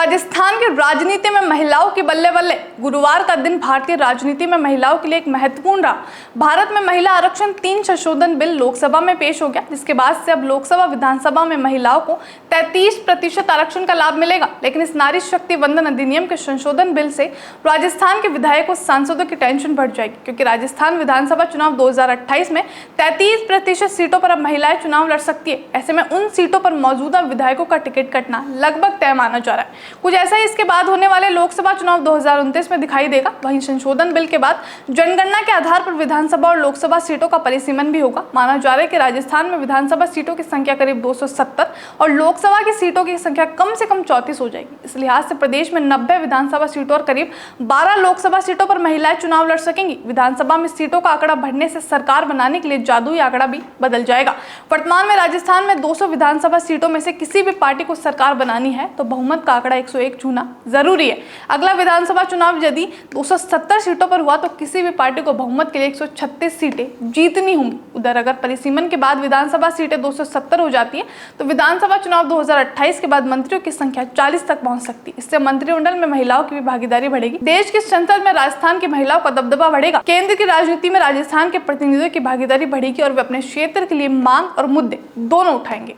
राजस्थान की राजनीति में महिलाओं की बल्ले बल्ले। गुरुवार का दिन भारतीय राजनीति में महिलाओं के लिए एक महत्वपूर्ण रहा। भारत में महिला आरक्षण 3 संशोधन बिल लोकसभा में पेश हो गया, जिसके बाद से अब लोकसभा विधानसभा में महिलाओं को 33% आरक्षण का लाभ मिलेगा। लेकिन इस नारी शक्ति वंदन अधिनियम के संशोधन बिल से राजस्थान के विधायकों सांसदों की टेंशन बढ़ जाएगी, क्योंकि राजस्थान विधानसभा चुनाव 2028 में 33% सीटों पर अब महिलाएं चुनाव लड़ सकती है। ऐसे में उन सीटों पर मौजूदा विधायकों का टिकट कटना लगभग तय माना जा रहा है। कुछ ऐसा ही इसके बाद होने वाले लोकसभा चुनाव 2029 में दिखाई देगा। वहीं संशोधन बिल के बाद जनगणना के आधार पर विधानसभा और लोकसभा सीटों का परिसीमन भी होगा। माना जा रहा है कि राजस्थान में विधानसभा सीटों की संख्या करीब 270 और लोकसभा की सीटों की संख्या कम से कम 34 हो जाएगी। इस लिहाज से प्रदेश में 90 विधानसभा सीटों और करीब 12 लोकसभा सीटों पर महिलाएं चुनाव लड़ सकेंगी। विधानसभा में सीटों का आंकड़ा बढ़ने से सरकार बनाने के लिए जादुई आंकड़ा भी बदल जाएगा। वर्तमान में राजस्थान में 200 विधानसभा सीटों में से किसी भी पार्टी को सरकार बनानी है तो बहुमत का आंकड़ा 101 छूना जरूरी है। अगला विधानसभा चुनाव यदि 270 सीटों पर हुआ तो किसी भी पार्टी को बहुमत के लिए 136 सीटें जीतनी होंगी। उधर अगर परिसीमन के बाद विधानसभा सीटें 270 हो जाती है तो विधानसभा चुनाव 2028 के बाद मंत्रियों की संख्या 40 तक पहुंच सकती है। इससे मंत्रिमंडल में महिलाओं की भी भागीदारी बढ़ेगी। देश की संसद में राजस्थान की महिलाओं का दबदबा बढ़ेगा। केंद्र की राजनीति में राजस्थान के प्रतिनिधियों की भागीदारी बढ़ेगी और वे अपने क्षेत्र के लिए मांग और मुद्दे दोनों उठाएंगे।